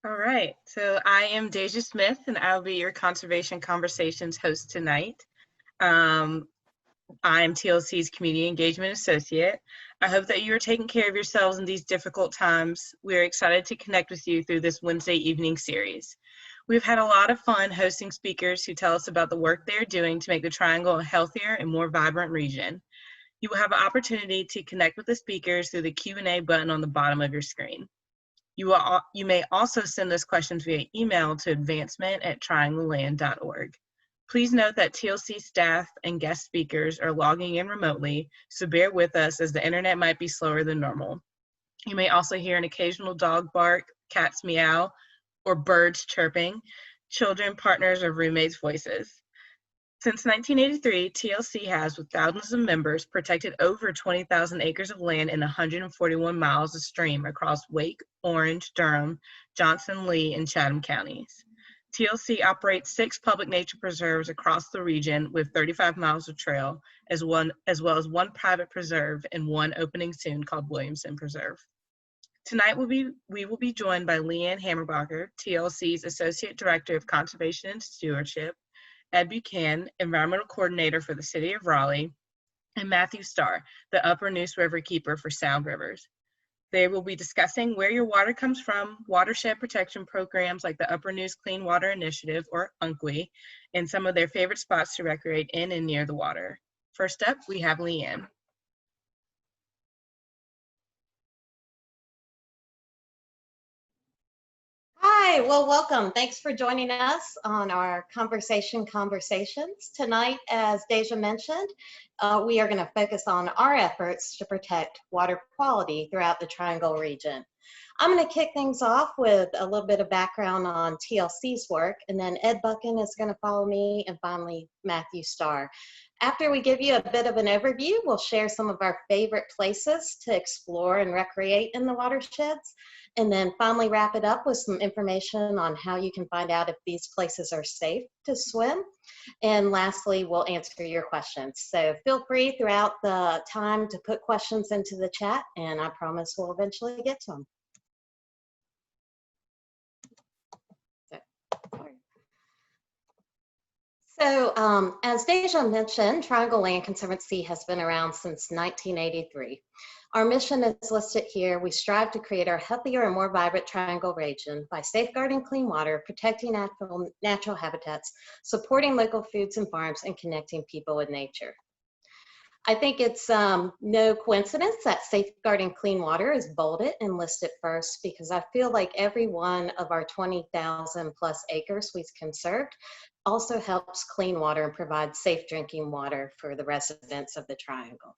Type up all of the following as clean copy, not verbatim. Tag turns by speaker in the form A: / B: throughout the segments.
A: All right, so I am Deja Smith, and I'll be your Conservation Conversations host tonight. I'm TLC's Community Engagement Associate. I hope that you are taking care of yourselves in these difficult times. We're excited to connect with you through this Wednesday evening series. We've had a lot of fun hosting speakers who tell us about the work they're doing to make the Triangle a healthier and more vibrant region. You will have an opportunity to connect with the speakers through the Q&A button on the bottom of your screen. You may also send us questions via email to advancement@triangleland.org. Please note that TLC staff and guest speakers are logging in remotely, so bear with us as the internet might be slower than normal. You may also hear an occasional dog bark, cats meow, or birds chirping, children, partners, or roommates' voices. Since 1983, TLC has, with thousands of members, protected over 20,000 acres of land and 141 miles of stream across Wake, Orange, Durham, Johnson, Leigh, and Chatham counties. TLC operates 6 public nature preserves across the region with 35 miles of trail, as well as one private preserve and one opening soon called Williamson Preserve. Tonight we will be joined by Leigh Hammerbacher, TLC's Associate Director of Conservation and Stewardship, Ed Buchan, Environmental Coordinator for the City of Raleigh, and Matthew Starr, the Upper Neuse Riverkeeper for Sound Rivers. They will be discussing where your water comes from, watershed protection programs like the Upper Neuse Clean Water Initiative, or UNCWI, and some of their favorite spots to recreate in and near the water. First up, we have Leigh.
B: Hi, well, welcome. Thanks for joining us on our Conversations. Tonight, as Deja mentioned, we are going to focus on our efforts to protect water quality throughout the Triangle region. I'm going to kick things off with a little bit of background on TLC's work, and then Ed Buchan is going to follow me, and finally, Matthew Starr. After we give you a bit of an overview, we'll share some of our favorite places to explore and recreate in the watersheds, and then finally wrap it up with some information on how you can find out if these places are safe to swim. And lastly, we'll answer your questions. So feel free throughout the time to put questions into the chat, and I promise we'll eventually get to them. So as Deja mentioned, Triangle Land Conservancy has been around since 1983. Our mission is listed here. We strive to create our healthier and more vibrant Triangle region by safeguarding clean water, protecting natural habitats, supporting local foods and farms, and connecting people with nature. I think it's no coincidence that safeguarding clean water is bolded and listed first, because I feel like every one of our 20,000 plus acres we've conserved also helps clean water and provide safe drinking water for the residents of the Triangle.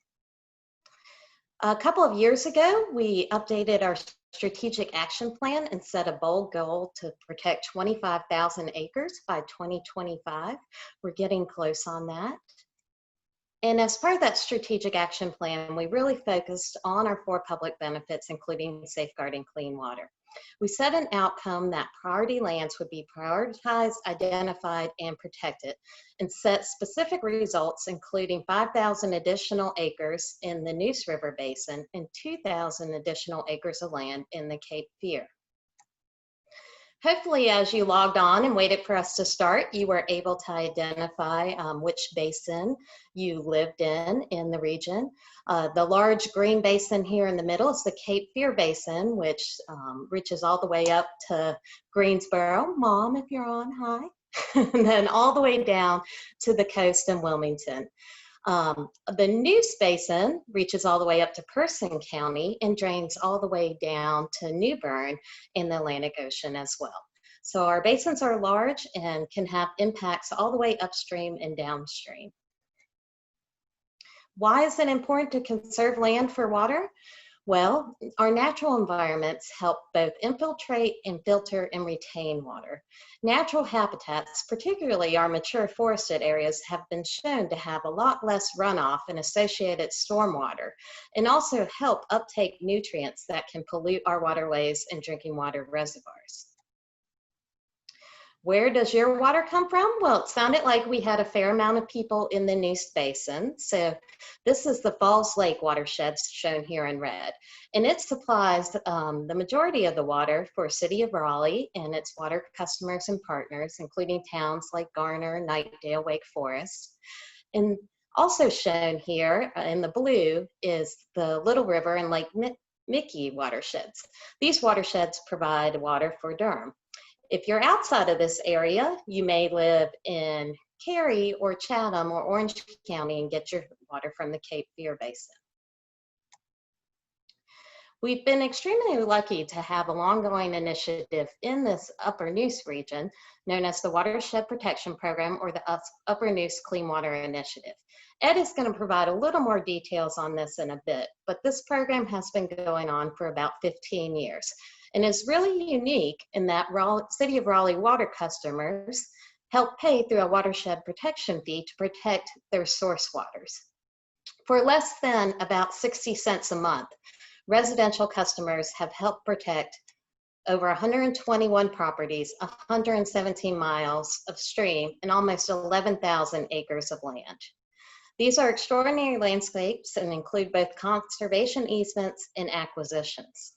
B: A couple of years ago, we updated our strategic action plan and set a bold goal to protect 25,000 acres by 2025. We're getting close on that. And as part of that strategic action plan, we really focused on our 4 public benefits, including safeguarding clean water. We set an outcome that priority lands would be prioritized, identified, and protected, and set specific results, including 5,000 additional acres in the Neuse River Basin and 2,000 additional acres of land in the Cape Fear. Hopefully, as you logged on and waited for us to start, you were able to identify which basin you lived in the region. The large green basin here in the middle is the Cape Fear Basin, which reaches all the way up to Greensboro. Mom, if you're on, hi. And then all the way down to the coast in Wilmington. The Neuse Basin reaches all the way up to Person County and drains all the way down to New Bern in the Atlantic Ocean as well. So our basins are large and can have impacts all the way upstream and downstream. Why is it important to conserve land for water? Well, our natural environments help both infiltrate and filter and retain water. Natural habitats, particularly our mature forested areas, have been shown to have a lot less runoff and associated stormwater, and also help uptake nutrients that can pollute our waterways and drinking water reservoirs. Where does your water come from? Well, it sounded like we had a fair amount of people in the Neuse Basin. So this is the Falls Lake watershed shown here in red. And it supplies the majority of the water for City of Raleigh and its water customers and partners, including towns like Garner, Knightdale, Wake Forest. And also shown here in the blue is the Little River and Lake Mickey watersheds. These watersheds provide water for Durham. If you're outside of this area, you may live in Cary or Chatham or Orange County and get your water from the Cape Fear Basin. We've been extremely lucky to have a long-going initiative in this Upper Neuse region known as the Watershed Protection Program, or the Upper Neuse Clean Water Initiative. Ed is going to provide a little more details on this in a bit, but this program has been going on for about 15 years. And is really unique in that City of Raleigh water customers help pay through a watershed protection fee to protect their source waters. For less than about 60 cents a month, residential customers have helped protect over 121 properties, 117 miles of stream, and almost 11,000 acres of land. These are extraordinary landscapes and include both conservation easements and acquisitions.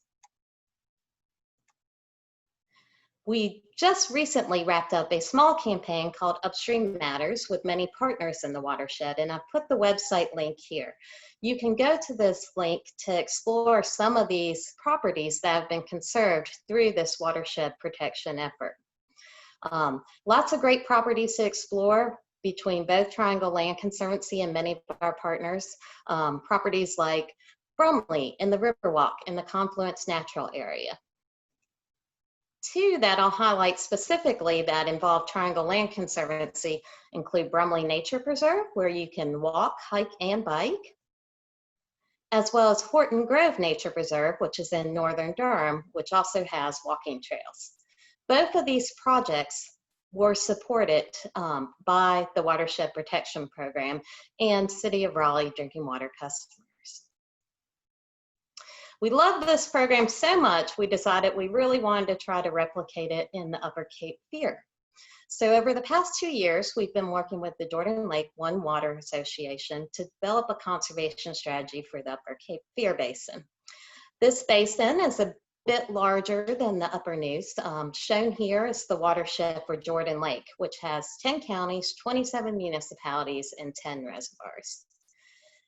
B: We just recently wrapped up a small campaign called Upstream Matters with many partners in the watershed, and I've put the website link here. You can go to this link to explore some of these properties that have been conserved through this watershed protection effort. Lots of great properties to explore between both Triangle Land Conservancy and many of our partners. Properties like Brumley and the Riverwalk in the Confluence Natural Area. Two that I'll highlight specifically that involve Triangle Land Conservancy include Brumley Nature Preserve, where you can walk, hike, and bike, as well as Horton Grove Nature Preserve, which is in northern Durham, which also has walking trails. Both of these projects were supported by the Watershed Protection Program and City of Raleigh drinking water customers. We love this program so much, we decided we really wanted to try to replicate it in the Upper Cape Fear. So over the past 2 years, we've been working with the Jordan Lake One Water Association to develop a conservation strategy for the Upper Cape Fear Basin. This basin is a bit larger than the Upper Neuse. Shown here is the watershed for Jordan Lake, which has 10 counties, 27 municipalities, and 10 reservoirs.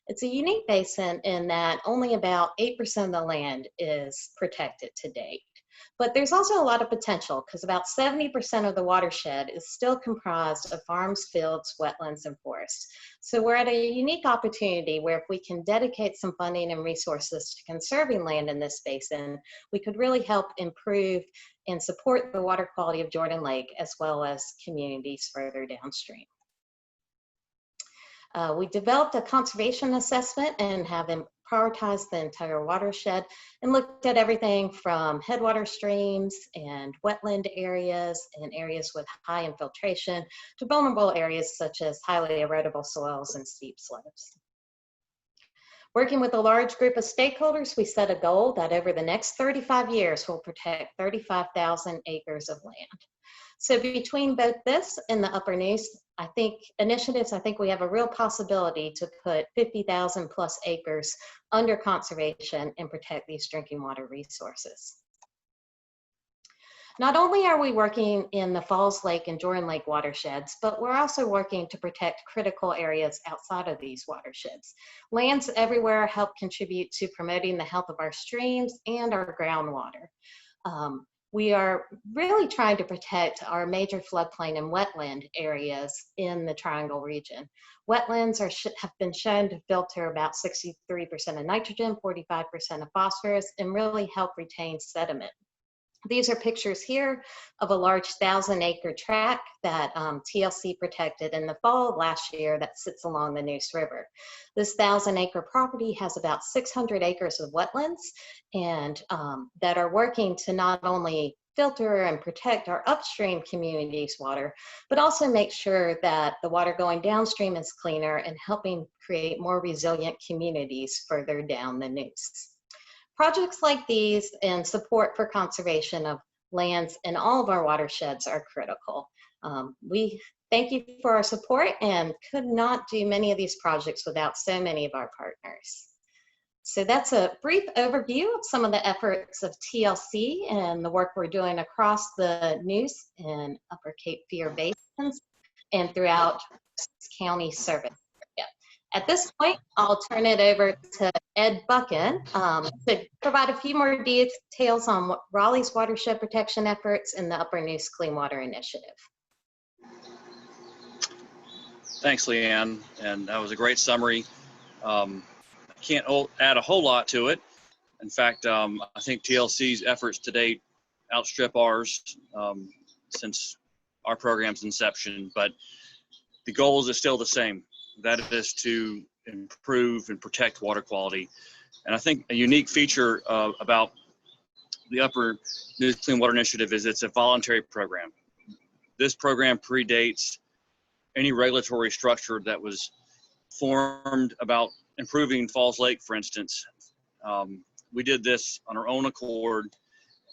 B: It's a unique basin in that only about 8% of the land is protected to date. But there's also a lot of potential because about 70% of the watershed is still comprised of farms, fields, wetlands, and forests. So we're at a unique opportunity where if we can dedicate some funding and resources to conserving land in this basin, we could really help improve and support the water quality of Jordan Lake as well as communities further downstream. We developed a conservation assessment and have prioritized the entire watershed and looked at everything from headwater streams and wetland areas and areas with high infiltration to vulnerable areas such as highly erodible soils and steep slopes. Working with a large group of stakeholders, we set a goal that over the next 35 years, we'll protect 35,000 acres of land. So between both this and the Upper Neuse, I think we have a real possibility to put 50,000 plus acres under conservation and protect these drinking water resources. Not only are we working in the Falls Lake and Jordan Lake watersheds, but we're also working to protect critical areas outside of these watersheds. Lands everywhere help contribute to promoting the health of our streams and our groundwater. We are really trying to protect our major floodplain and wetland areas in the Triangle region. Wetlands have been shown to filter about 63% of nitrogen, 45% of phosphorus, and really help retain sediment. These are pictures here of a large 1,000-acre tract that TLC protected in the fall of last year that sits along the Neuse River. This 1,000-acre property has about 600 acres of wetlands and that are working to not only filter and protect our upstream communities' water, but also make sure that the water going downstream is cleaner and helping create more resilient communities further down the Neuse. Projects like these and support for conservation of lands in all of our watersheds are critical. We thank you for our support and could not do many of these projects without so many of our partners. So that's a brief overview of some of the efforts of TLC and the work we're doing across the Neuse and Upper Cape Fear basins and throughout county service. At this point, I'll turn it over to Ed Buchan to provide a few more details on Raleigh's watershed protection efforts and the Upper Neuse Clean Water Initiative.
C: Thanks, Leanne, and that was a great summary. I can't add a whole lot to it. In fact, I think TLC's efforts to date outstrip ours since our program's inception, but the goals are still the same. That is to improve and protect water quality. And I think a unique feature about the Upper Neuse Clean Water Initiative is it's a voluntary program. This program predates any regulatory structure that was formed about improving Falls Lake, for instance. We did this on our own accord,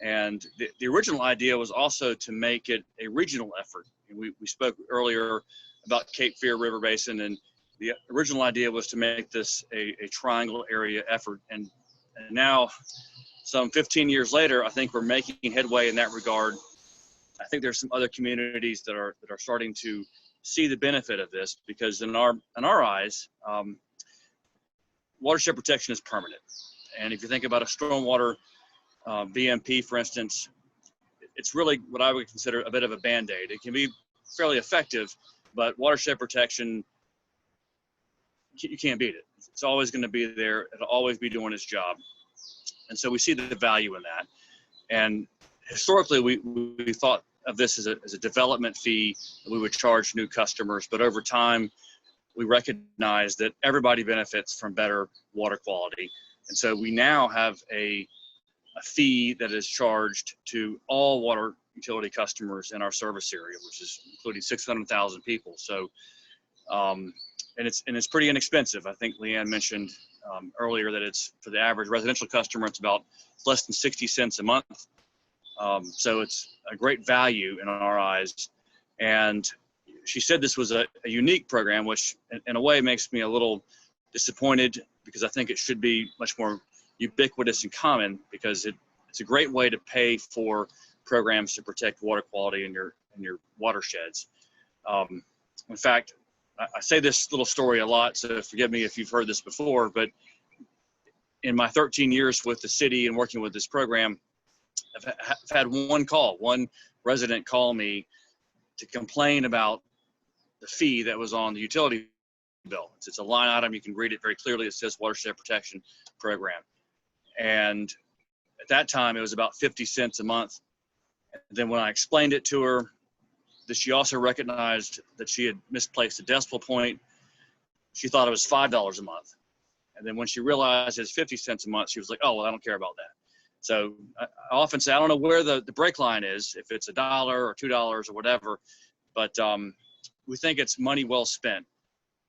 C: and the original idea was also to make it a regional effort. We spoke earlier about Cape Fear River Basin, and the original idea was to make this a triangle area effort. And now, some 15 years later, I think we're making headway in that regard. I think there's some other communities that are starting to see the benefit of this, because in our eyes, watershed protection is permanent. And if you think about a stormwater BMP, for instance, it's really what I would consider a bit of a Band-Aid. It can be fairly effective, but watershed protection, you can't beat it. It's always going to be there. It'll always be doing its job. And so we see the value in that. And historically, we thought of this as a development fee that we would charge new customers. But over time, we recognize that everybody benefits from better water quality. And so we now have a fee that is charged to all water utility customers in our service area, which is including 600,000 people. So, and it's pretty inexpensive. I think Leanne mentioned earlier that it's, for the average residential customer, it's about less than 60 cents a month. So it's a great value in our eyes. And she said this was a unique program, which in a way makes me a little disappointed, because I think it should be much more ubiquitous and common, because it's a great way to pay for programs to protect water quality in your watersheds. In fact, I say this little story a lot, so forgive me if you've heard this before, but in my 13 years with the city and working with this program, I've had one resident call me to complain about the fee that was on the utility bill. It's a line item. You can read it very clearly. It says Watershed Protection Program. And at that time, it was about 50 cents a month. And then when I explained it to her, that she also recognized that she had misplaced a decimal point, she thought it was $5 a month. And then when she realized it's 50 cents a month, she was like, oh, well, I don't care about that. So I often say, I don't know where the break line is, if it's $1 or $2 or whatever, but we think it's money well spent.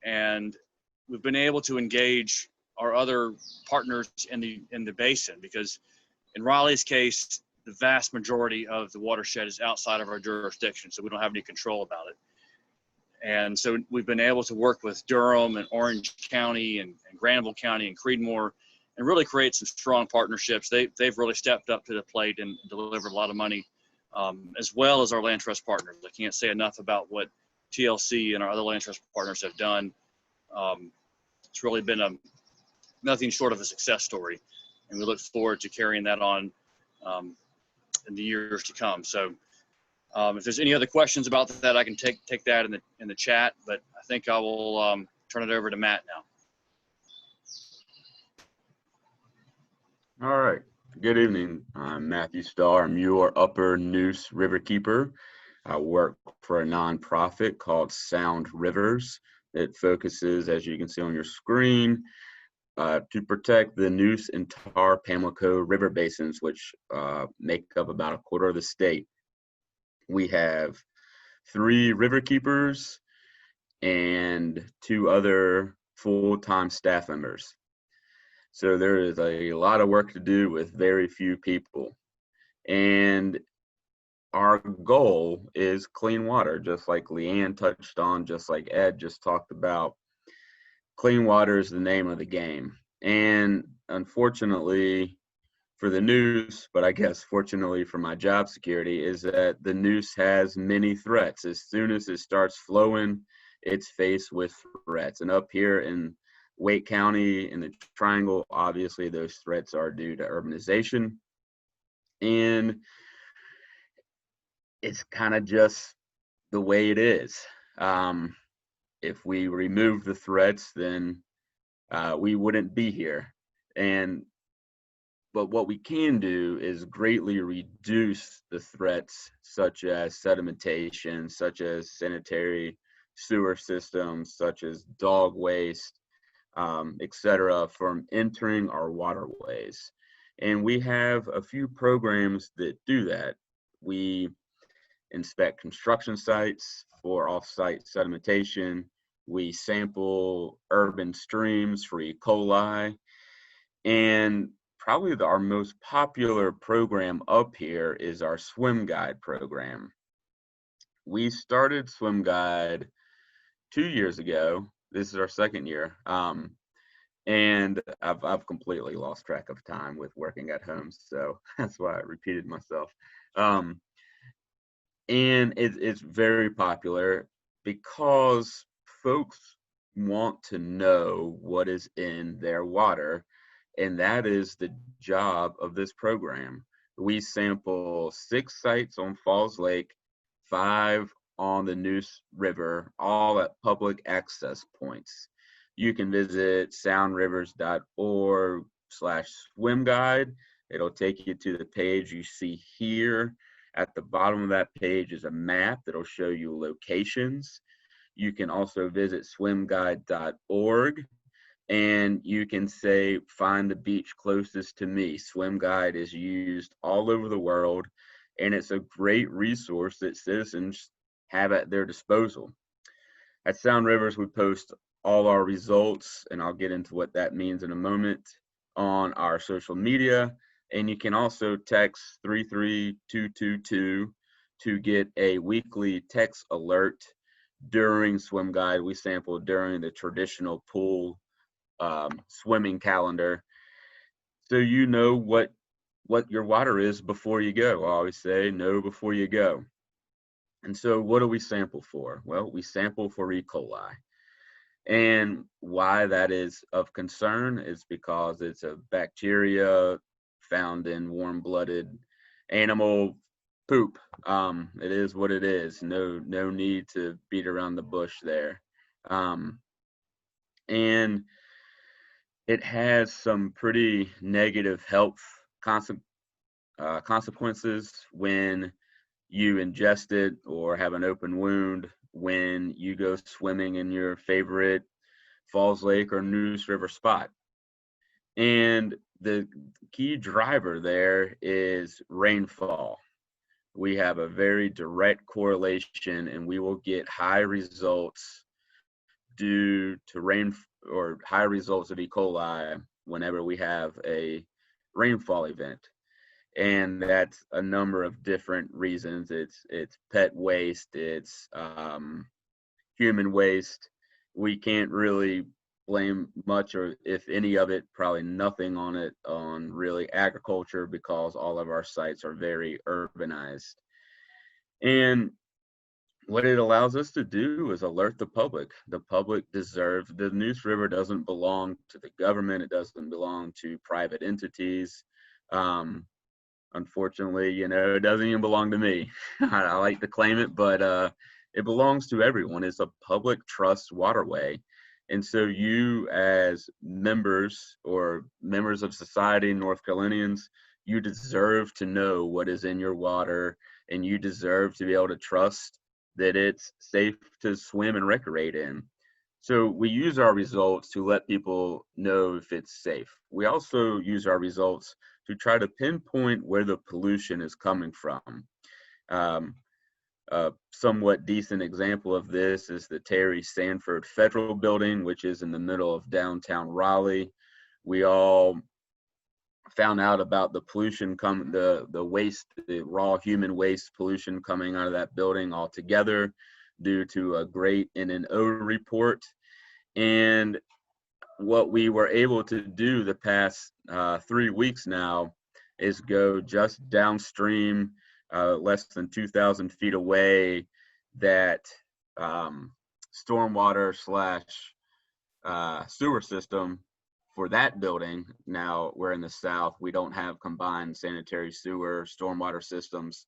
C: And we've been able to engage our other partners in the basin, because in Raleigh's case, the vast majority of the watershed is outside of our jurisdiction, so we don't have any control about it. And so we've been able to work with Durham and Orange County and Granville County and Creedmoor and really create some strong partnerships. They've really stepped up to the plate and delivered a lot of money, as well as our land trust partners. I can't say enough about what TLC and our other land trust partners have done. It's really been nothing short of a success story, and we look forward to carrying that on in the years to come. So if there's any other questions about that, I can take that in the chat, but I think I will turn it over to Matt now.
D: All right. Good evening. I'm Matthew Starr. I'm your Upper Neuse Riverkeeper. I work for a nonprofit called Sound Rivers. It focuses, as you can see on your screen, to protect the Neuse and Tar Pamlico river basins, which make up about a quarter of the state. We have 3 riverkeepers and 2 other full-time staff members. So there is a lot of work to do with very few people. And our goal is clean water, just like Leanne touched on, just like Ed just talked about. Clean water is the name of the game. And unfortunately for the Neuse, but I guess fortunately for my job security, is that the Neuse has many threats. As soon as it starts flowing, it's faced with threats. And up here in Wake County in the Triangle, obviously those threats are due to urbanization. And it's kind of just the way it is. If we remove the threats, then we wouldn't be here. But what we can do is greatly reduce the threats, such as sedimentation, such as sanitary sewer systems, such as dog waste, etc., from entering our waterways. And we have a few programs that do that. We inspect construction sites for off-site sedimentation. We sample urban streams for E. coli. And probably our most popular program up here is our swim guide program. We started swim guide 2 years ago. This is our second year. And I've completely lost track of time with working at home. So that's why I repeated myself. And it's very popular because folks want to know what is in their water, and that is the job of this program. We sample 6 sites on Falls Lake, 5 on the Neuse River, all at public access points. You can visit soundrivers.org/swim-guide. It'll take you to the page you see here. At the bottom of that page is a map that'll show you locations. You can also visit swimguide.org, and you can say, find the beach closest to me. Swim Guide is used all over the world, and it's a great resource that citizens have at their disposal. At Sound Rivers, we post all our results, and I'll get into what that means in a moment, on our social media. And you can also text 33222 to get a weekly text alert during Swim Guide. We sample during the traditional pool swimming calendar, so you know what your water is before you go. I always say, know before you go. And so what do we sample for? Well, we sample for E. coli. And why that is of concern is because it's a bacteria found in warm-blooded animal poop. It is what it is. No need to beat around the bush there. And it has some pretty negative health consequences when you ingest it or have an open wound, when you go swimming in your favorite Falls Lake or Neuse River spot. And the key driver there is rainfall. We have a very direct correlation, and we will get high results due to rain or high results of E. coli whenever we have a rainfall event. And that's a number of different reasons. It's pet waste, it's human waste. We can't really blame much, or if any of it, probably nothing on it, on really agriculture, because all of our sites are very urbanized. And what it allows us to do is alert the public. The public deserves, the Neuse River doesn't belong to the government. It doesn't belong to private entities. Unfortunately, it doesn't even belong to me. I like to claim it, but it belongs to everyone. It's a public trust waterway. And so you, as members or members of society, North Carolinians, you deserve to know what is in your water, and you deserve to be able to trust that it's safe to swim and recreate in. So we use our results to let people know if it's safe. We also use our results to try to pinpoint where the pollution is coming from. A somewhat decent example of this is the Terry Sanford Federal Building, which is in the middle of downtown Raleigh. We all found out about the pollution the waste, the raw human waste pollution coming out of that building altogether due to a great N&O report. And what we were able to do the past 3 weeks now is go just downstream, less than 2,000 feet away, that stormwater / sewer system for that building. Now we're in the South, we don't have combined sanitary sewer stormwater systems,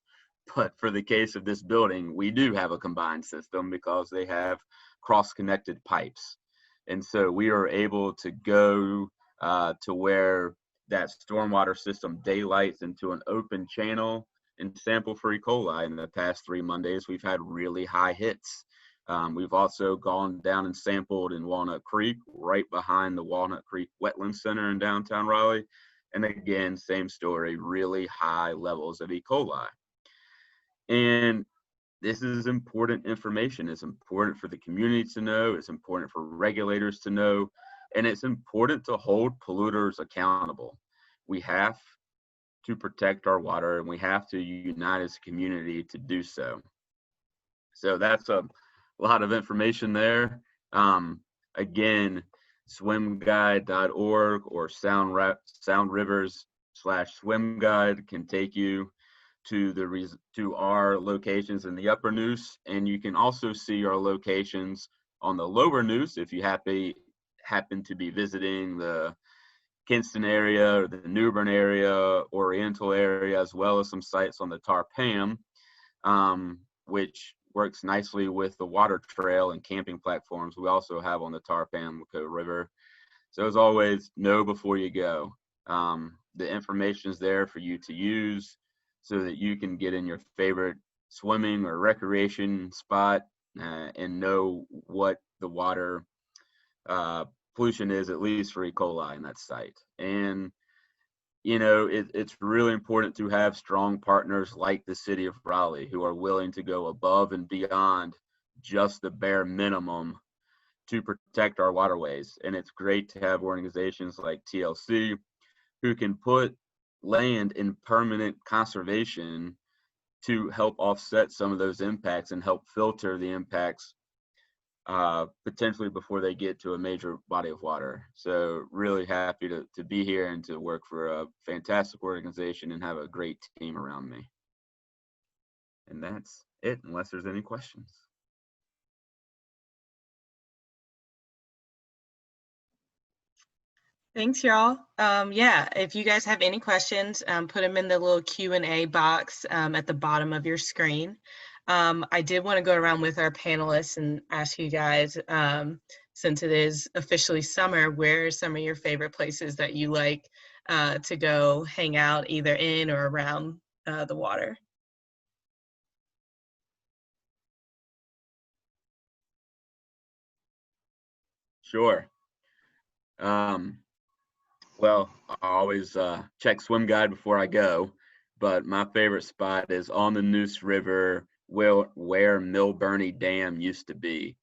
D: but for the case of this building, we do have a combined system because they have cross-connected pipes. And so we are able to go to where that stormwater system daylights into an open channel and sample for E. coli. In the past 3 Mondays, we've had really high hits. We've also gone down and sampled in Walnut Creek, right behind the Walnut Creek Wetland Center in downtown Raleigh. And again, same story, really high levels of E. coli. And this is important information. It's important for the community to know. It's important for regulators to know. And it's important to hold polluters accountable. We have to protect our water, and we have to unite as a community to do so. So that's a lot of information there. Again, swimguide.org or soundrivers/swimguide can take you to our locations in the Upper Neuse, and you can also see our locations on the Lower Neuse if you happen to be visiting the Kinston area or the Newbern area, Oriental area, as well as some sites on the Tarpam, which works nicely with the water trail and camping platforms we also have on the Tarpamco River. So as always, know before you go. The information is there for you to use so that you can get in your favorite swimming or recreation spot and know what the water pollution is, at least for E. coli in that site. And, you know, it's really important to have strong partners like the City of Raleigh who are willing to go above and beyond just the bare minimum to protect our waterways. And it's great to have organizations like TLC who can put land in permanent conservation to help offset some of those impacts and help filter the impacts potentially before they get to a major body of water. So really happy to be here and to work for a fantastic organization and have a great team around me. And that's it, unless there's any questions.
A: Thanks, y'all. Yeah, if you guys have any questions, put them in the little Q&A box at the bottom of your screen. I did want to go around with our panelists and ask you guys, since it is officially summer, where are some of your favorite places that you like to go hang out either in or around the water?
D: Sure. Well, I always check Swim Guide before I go, but my favorite spot is on the Neuse River where Mill Burney Dam used to be.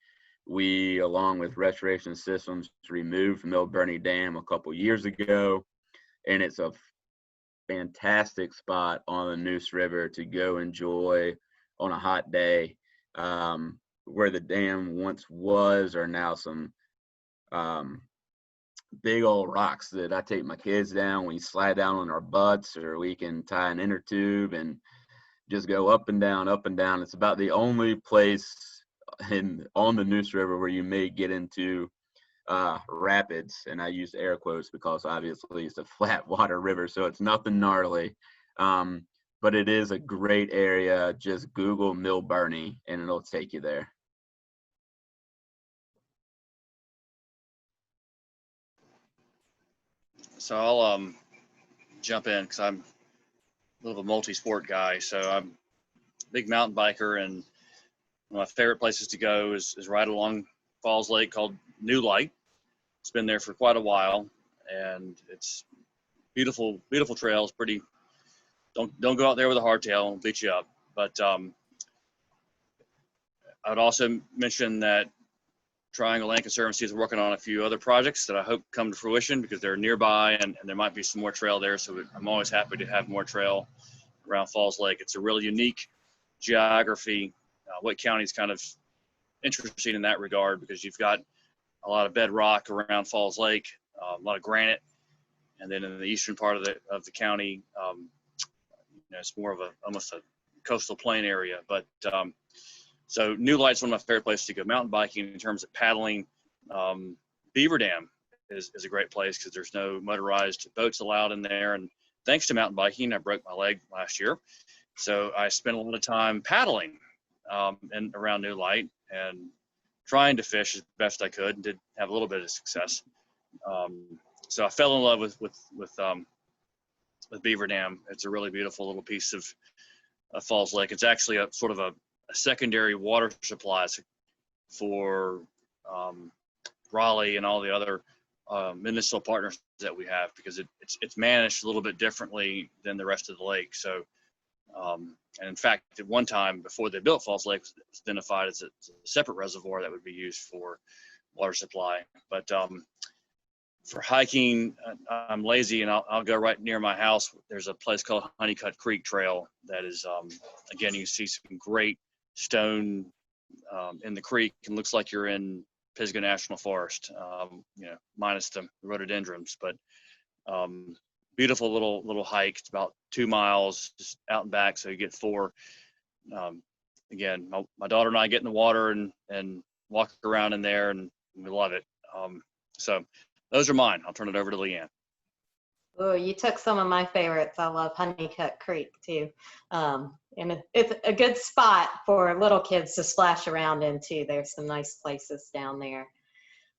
D: We, along with Restoration Systems, removed Mill Burney Dam a couple years ago, and it's a fantastic spot on the Neuse River to go enjoy on a hot day. Where the dam once was are now some big old rocks that I take my kids down. We slide down on our butts, or we can tie an inner tube and just go up and down, up and down. It's about the only place on the Neuse River where you may get into rapids, and I use air quotes because obviously it's a flat water river, so it's nothing gnarly. But it is a great area. Just Google Mill Burney and it'll take you there.
C: So I'll jump in because I'm a little of a multi-sport guy. So I'm a big mountain biker, and one of my favorite places to go is right along Falls Lake called New Light. It's been there for quite a while, and it's beautiful, beautiful trails. Pretty. Don't go out there with a hardtail; it'll beat you up. But I would also mention that Triangle Land Conservancy is working on a few other projects that I hope come to fruition because they're nearby, and there might be some more trail there. So I'm always happy to have more trail around Falls Lake. It's a really unique geography. Wake County is kind of interesting in that regard because you've got a lot of bedrock around Falls Lake, a lot of granite, and then in the eastern part of the county, it's more of almost a coastal plain area. But so New Light's one of my favorite places to go mountain biking. In terms of paddling, Beaver Dam is a great place because there's no motorized boats allowed in there. And thanks to mountain biking, I broke my leg last year. So I spent a lot of time paddling and around New Light and trying to fish as best I could, and did have a little bit of success. So I fell in love with Beaver Dam. It's a really beautiful little piece of Falls Lake. It's actually a sort of a secondary water supply for Raleigh and all the other municipal partners that we have, because it's managed a little bit differently than the rest of the lake. So, and in fact, at one time before they built Falls Lake, it was identified as a separate reservoir that would be used for water supply. But for hiking, I'm lazy, and I'll go right near my house. There's a place called Honeycutt Creek Trail that is, again, you see some great stone in the creek, and looks like you're in Pisgah National Forest, minus the rhododendrons. But beautiful little hike. It's about 2 miles just out and back, so you get 4. Again, my daughter and I get in the water and walk around in there, and we love it. So those are mine. I'll turn it over to Leanne.
B: Oh, you took some of my favorites. I love Honeycutt Creek too. And it's a good spot for little kids to splash around into. There's some nice places down there.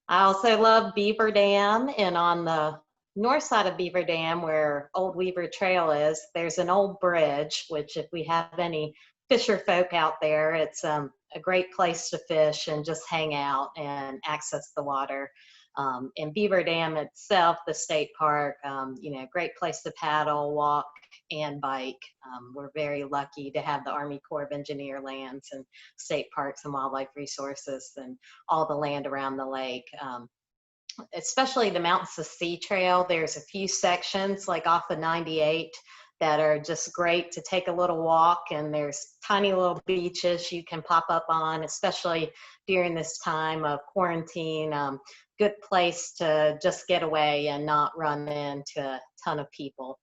B: I also love Beaver Dam, and on the north side of Beaver Dam, where Old Weaver Trail is, there's an old bridge, which if we have any fisher folk out there, it's a great place to fish and just hang out and access the water. And Beaver Dam itself, the state park, great place to paddle, walk, and bike. We're very lucky to have the Army Corps of Engineer lands and state parks and wildlife resources and all the land around the lake. Especially the Mountains to Sea Trail. There's a few sections like off of 98 that are just great to take a little walk, and there's tiny little beaches you can pop up on, especially during this time of quarantine. Good place to just get away and not run into a ton of people.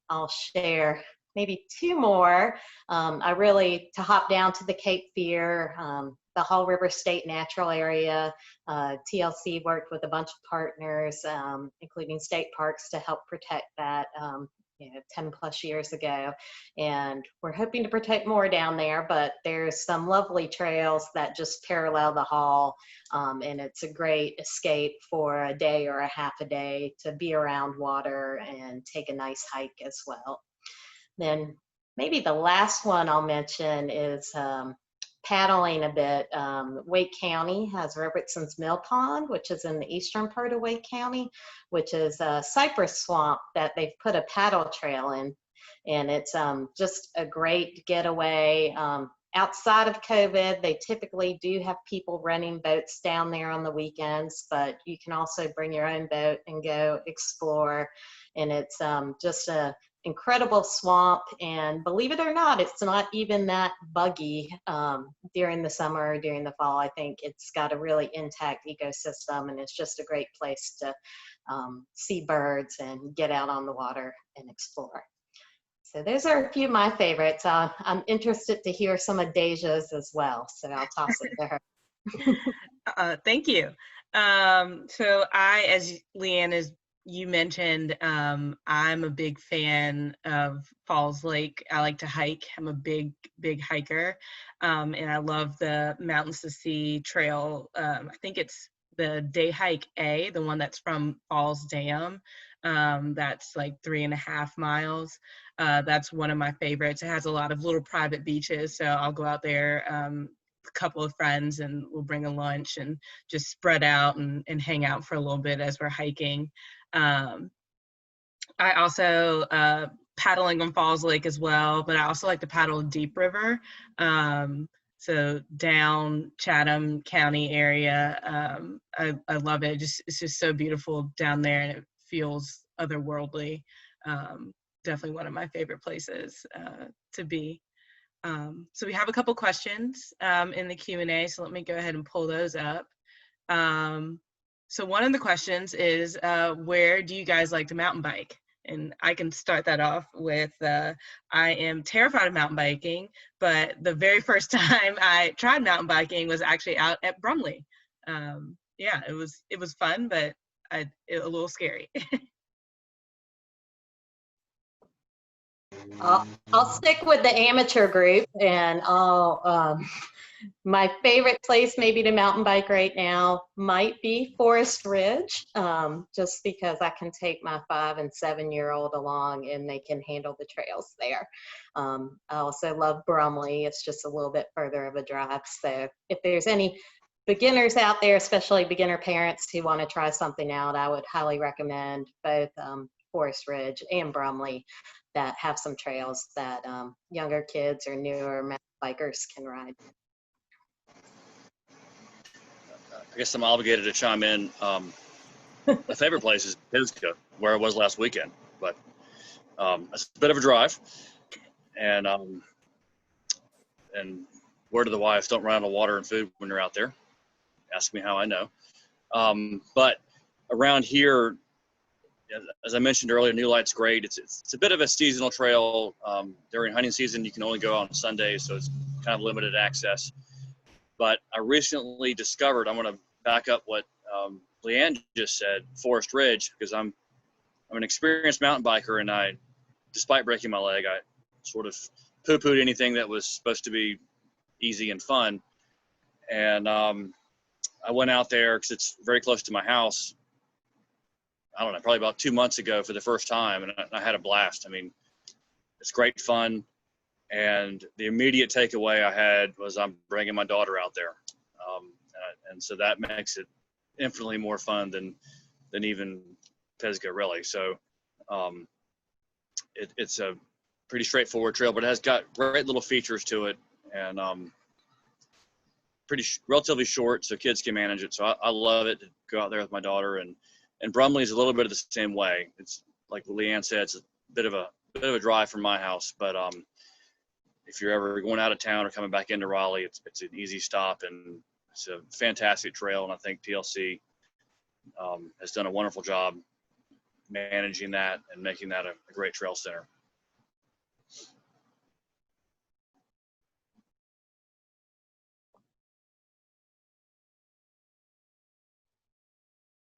B: I'll share maybe 2 more. To hop down to the Cape Fear, the Haw River State Natural Area. TLC worked with a bunch of partners, including state parks, to help protect that 10 plus years ago. And we're hoping to protect more down there, but there's some lovely trails that just parallel the Haw, and it's a great escape for a day or a half a day to be around water and take a nice hike as well. Then maybe the last one I'll mention is paddling a bit. Wake County has Robertson's Mill Pond, which is in the eastern part of Wake County, which is a cypress swamp that they've put a paddle trail in. And it's just a great getaway. Outside of COVID, they typically do have people renting boats down there on the weekends, but you can also bring your own boat and go explore. And it's just a incredible swamp, and believe it or not, it's not even that buggy during the summer or during the fall. I think it's got a really intact ecosystem, and it's just a great place to see birds and get out on the water and explore. So those are a few of my favorites. I'm interested to hear some of Deja's as well, so I'll toss it to her.
A: Thank you. So as Leanne, as you mentioned, I'm a big fan of Falls Lake. I like to hike. I'm a big hiker, and I love the Mountains to Sea Trail. I think it's the day hike A, the one that's from Falls Dam. That's like 3.5 miles. That's one of my favorites. It has a lot of little private beaches, so I'll go out there, a couple of friends, and we'll bring a lunch and just spread out and hang out for a little bit as we're hiking. I also paddling on Falls Lake as well, but I also like to paddle Deep River. So down Chatham County area. I love it. It's just so beautiful down there, and it feels otherworldly. Definitely one of my favorite places to be. So we have a couple questions in the Q&A, so let me go ahead and pull those up. So one of the questions is, where do you guys like to mountain bike? And I can start that off with, I am terrified of mountain biking, but the very first time I tried mountain biking was actually out at Brumley. Yeah, it was fun, but a little scary.
B: I'll stick with the amateur group, and my favorite place maybe to mountain bike right now might be Forest Ridge, just because I can take my 5 and 7-year-old along and they can handle the trails there. I also love Brumley. It's just a little bit further of a drive. So if there's any beginners out there, especially beginner parents who want to try something out, I would highly recommend both Forest Ridge and Brumley that have some trails that younger kids or newer mountain bikers can ride.
C: I guess I'm obligated to chime in. My favorite place is Pisgah, where I was last weekend, but it's a bit of a drive, and word to the wise, don't run out of water and food when you're out there. Ask me how I know. But around here, as I mentioned earlier, New Light's great. It's a bit of a seasonal trail. During hunting season, you can only go on Sundays, so it's kind of limited access. But I recently discovered, I'm going to back up what Leanne just said, Forest Ridge, because I'm an experienced mountain biker, and despite breaking my leg, I sort of poo-pooed anything that was supposed to be easy and fun. And I went out there because it's very close to my house. I don't know, probably about 2 months ago for the first time, and I had a blast. I mean, it's great fun. And the immediate takeaway I had was I'm bringing my daughter out there. And so that makes it infinitely more fun than even Pisgah, really. So it's a pretty straightforward trail, but it has got great little features to it, and relatively short, so kids can manage it. So I love it to go out there with my daughter. And Brumley is a little bit of the same way. It's like Leanne said, it's a bit of a drive from my house, but if you're ever going out of town or coming back into Raleigh, it's an easy stop, and it's a fantastic trail. And I think TLC has done a wonderful job managing that and making that a great trail center.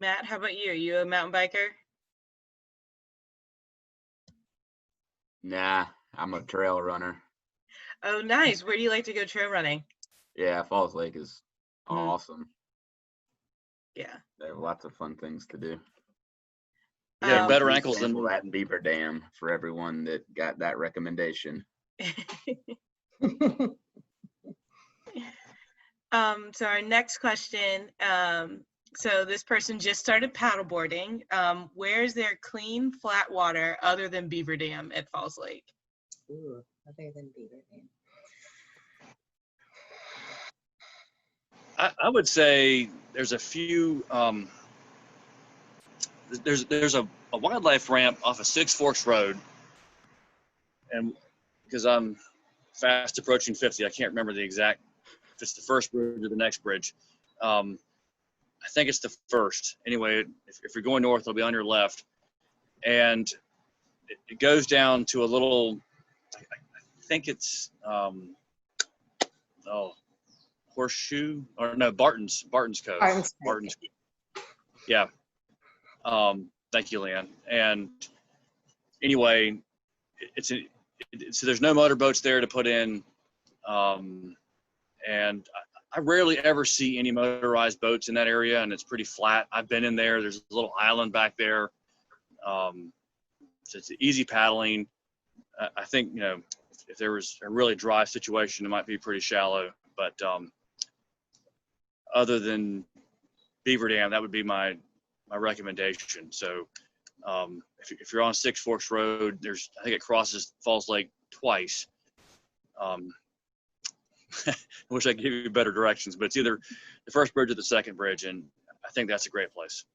A: Matt, how about you? Are you a mountain biker?
D: Nah, I'm a trail runner.
A: Oh, nice. Where do you like to go trail running?
D: Yeah, Falls Lake is awesome.
A: Yeah.
D: They have lots of fun things to do.
C: You have better ankles than
D: Latin Beaver Dam for everyone that got that recommendation.
A: So our next question, so this person just started paddleboarding. Where is there clean, flat water other than Beaver Dam at Falls Lake?
B: Ooh, other than Beaver Dam.
C: I would say there's a few. There's a wildlife ramp off of Six Forks Road, and because I'm fast approaching 50, I can't remember the exact. If it's the first bridge or the next bridge. I think it's the first. Anyway, if you're going north, it'll be on your left, and it goes down to a little. I think it's Horseshoe, or no, Barton's Cove. Barton's Cove. Yeah. Thank you, Leanne. And anyway, so there's no motorboats there to put in, and I rarely ever see any motorized boats in that area, and it's pretty flat. I've been in there. There's a little island back there. So it's easy paddling. I think, if there was a really dry situation, it might be pretty shallow. But other than Beaver Dam, that would be my recommendation. So if you're on Six Forks Road, I think it crosses Falls Lake twice. I wish I could give you better directions, but it's either the first bridge or the second bridge, and I think that's a great place.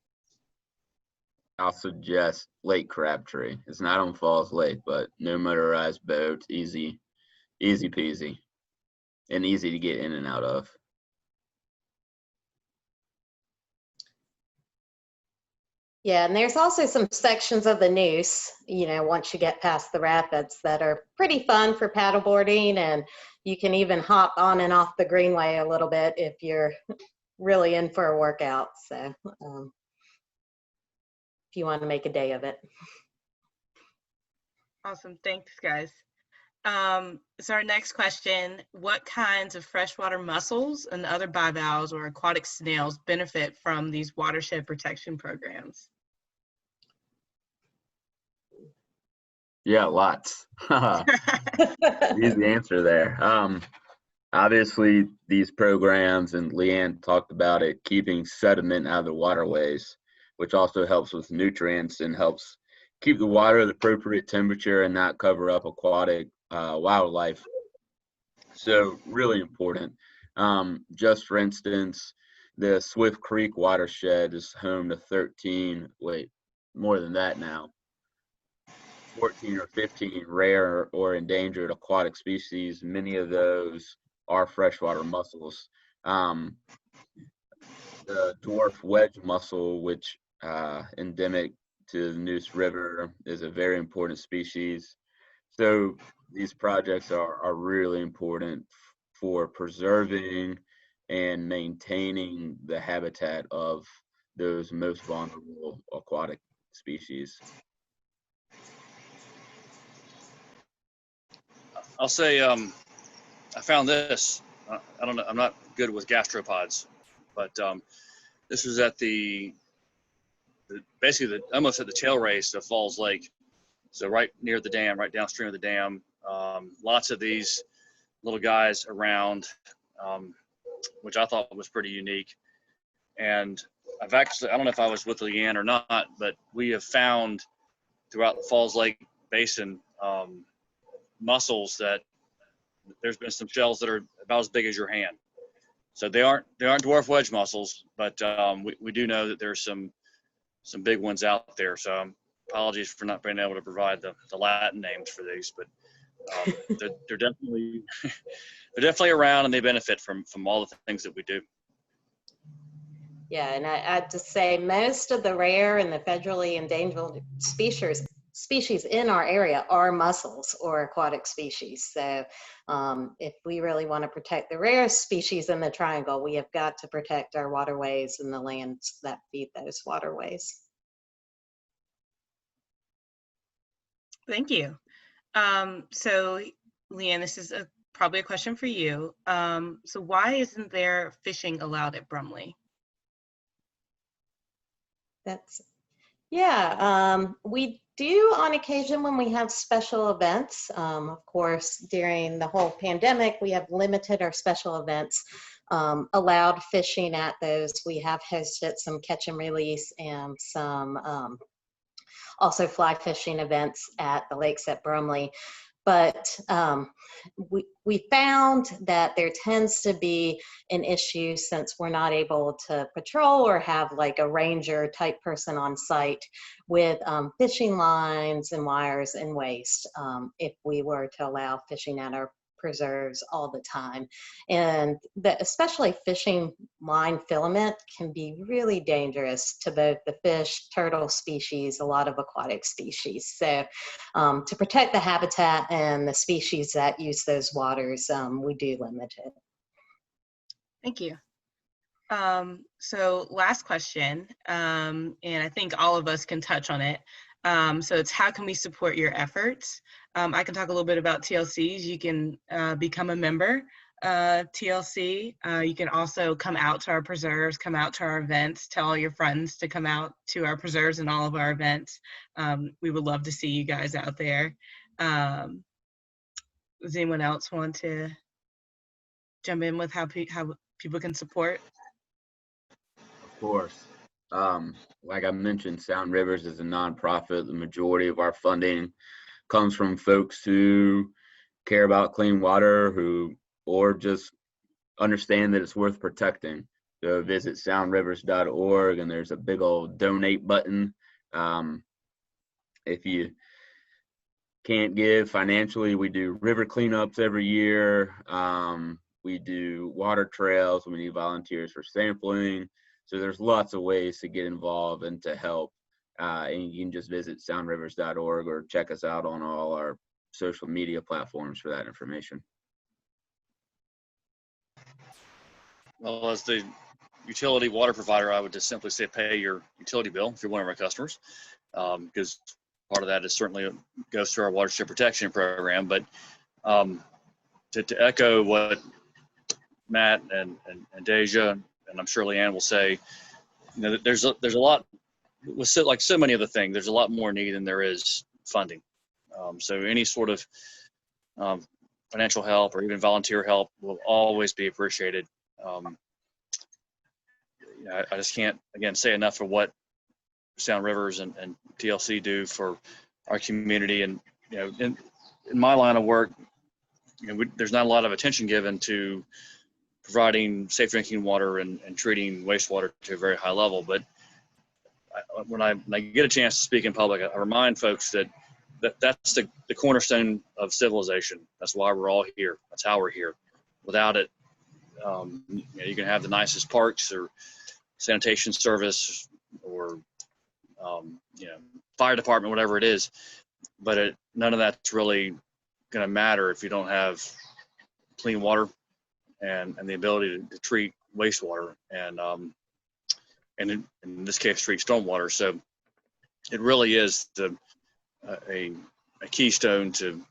D: I'll suggest Lake Crabtree. It's not on Falls Lake, but no motorized boats, easy peasy, and easy to get in and out of.
B: Yeah, and there's also some sections of the Neuse, once you get past the rapids, that are pretty fun for paddleboarding, and you can even hop on and off the greenway a little bit if you're really in for a workout. So if you want to make a day of it.
A: Awesome. Thanks, guys. So our next question, what kinds of freshwater mussels and other bivalves or aquatic snails benefit from these watershed protection programs?
D: Yeah, lots. Easy answer there. Obviously, these programs, and Leanne talked about it, keeping sediment out of the waterways, which also helps with nutrients and helps keep the water at the appropriate temperature and not cover up aquatic wildlife. So really important. Just for instance, the Swift Creek watershed is home to more than that now, 14 or 15 rare or endangered aquatic species. Many of those are freshwater mussels. The dwarf wedge mussel, which endemic to the Neuse River, is a very important species. So these projects are really important for preserving and maintaining the habitat of those most vulnerable aquatic species.
C: I'll say I found this. I don't know. I'm not good with gastropods, but this was at almost at the tail race of Falls Lake. So right near the dam, right downstream of the dam. Lots of these little guys around, which I thought was pretty unique. And I don't know if I was with Leanne or not, but we have found throughout the Falls Lake Basin mussels that there's been some shells that are about as big as your hand. So they aren't dwarf wedge mussels, but we do know that there's some big ones out there. So apologies for not being able to provide the Latin names for these, but they're definitely they're definitely around, and they benefit from all the things that we do.
B: Yeah, and I'd just say most of the rare and the federally endangered species in our area are mussels or aquatic species. So if we really want to protect the rarest species in the triangle, we have got to protect our waterways and the lands that feed those waterways.
A: Thank you. So Leanne, this is probably a question for you. So why isn't there fishing allowed at Brumley?
B: We do on occasion when we have special events. Of course, during the whole pandemic, we have limited our special events, allowed fishing at those. We have hosted some catch and release and some also fly fishing events at the lakes at Brumley. But we found that there tends to be an issue since we're not able to patrol or have like a ranger type person on site with fishing lines and wires and waste if we were to allow fishing at our preserves all the time. And especially fishing line filament can be really dangerous to both the fish, turtle species, a lot of aquatic species. So to protect the habitat and the species that use those waters, we do limit it.
A: Thank you. So last question, and I think all of us can touch on it. So it's how can we support your efforts? I can talk a little bit about TLCs. You can become a member of TLC. You can also come out to our preserves, come out to our events, tell all your friends to come out to our preserves and all of our events. We would love to see you guys out there. Does anyone else want to jump in with how people can support?
D: Of course. Like I mentioned, Sound Rivers is a nonprofit. The majority of our funding comes from folks who care about clean water, or or just understand that it's worth protecting. So visit soundrivers.org, and there's a big old donate button. If you can't give financially, we do river cleanups every year. We do water trails. We need volunteers for sampling. So there's lots of ways to get involved and to help. And you can just visit soundrivers.org or check us out on all our social media platforms for that information.
C: Well, as the utility water provider, I would just simply say pay your utility bill if you're one of our customers, because part of that is certainly goes through our watershed protection program. But to echo what Matt and Deja, and I'm sure Leanne will say, you know, there's a lot with so many other things. There's a lot more need than there is funding. So any sort of financial help or even volunteer help will always be appreciated. You know, I just can't again say enough for what Sound Rivers and TLC do for our community. And you know, in my line of work, you know, there's not a lot of attention given to providing safe drinking water and treating wastewater to a very high level. But when I get a chance to speak in public, I remind folks that's the cornerstone of civilization. That's why we're all here. That's how we're here. Without it, you know, you can have the nicest parks or sanitation service or you know, fire department, whatever it is, but none of that's really going to matter if you don't have clean water and the ability to treat wastewater and in this case treat stormwater. So it really is a keystone to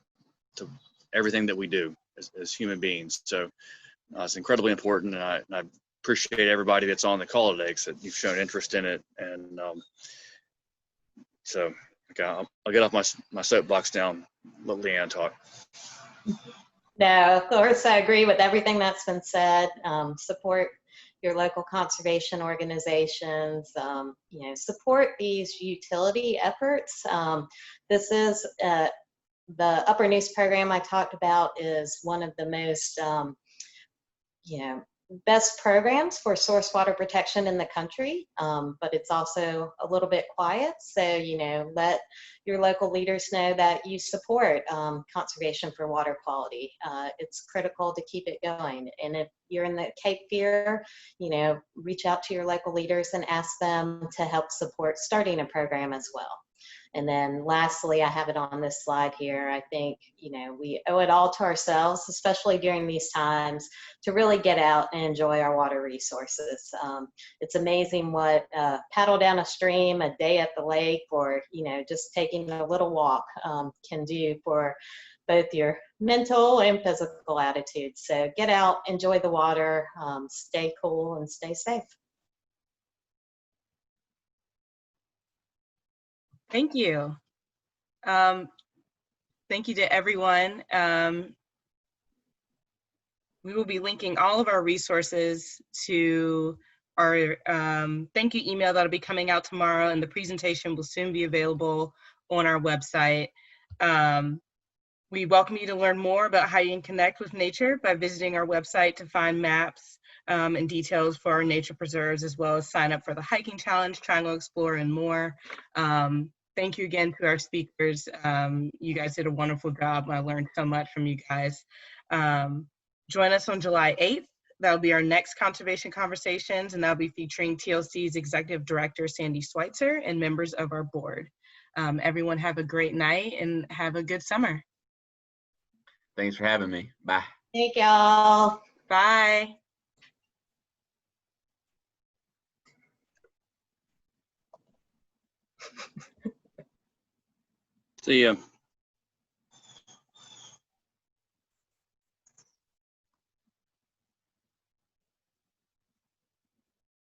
C: everything that we do as human beings. So it's incredibly important, and I appreciate everybody that's on the call today because you've shown interest in it. And so okay, I'll get off my soapbox down, let Leanne talk.
B: No, of course, I agree with everything that's been said. Support your local conservation organizations, you know, support these utility efforts. This is the Upper Neuse program I talked about is one of the most, you know, best programs for source water protection in the country, but it's also a little bit quiet. So, you know, let your local leaders know that you support conservation for water quality. It's critical to keep it going. And if you're in the Cape Fear, you know, reach out to your local leaders and ask them to help support starting a program as well. And then lastly, I have it on this slide here. I think, you know, we owe it all to ourselves, especially during these times, to really get out and enjoy our water resources. It's amazing what paddle down a stream, a day at the lake, or, you know, just taking a little walk can do for both your mental and physical attitude. So get out, enjoy the water, stay cool, and stay safe.
A: Thank you. Thank you to everyone. We will be linking all of our resources to our thank you email that'll be coming out tomorrow, and the presentation will soon be available on our website. We welcome you to learn more about how you can connect with nature by visiting our website to find maps and details for our nature preserves, as well as sign up for the hiking challenge, Triangle Explorer, and more. Thank you again to our speakers. You guys did a wonderful job. I learned so much from you guys. Join us on July 8th. That'll be our next conservation conversations, and that'll be featuring TLC's Executive Director, Sandy Schweitzer, and members of our board. Everyone have a great night and have a good summer.
D: Thanks for having me. Bye.
B: Thank y'all.
A: Bye.
C: See ya.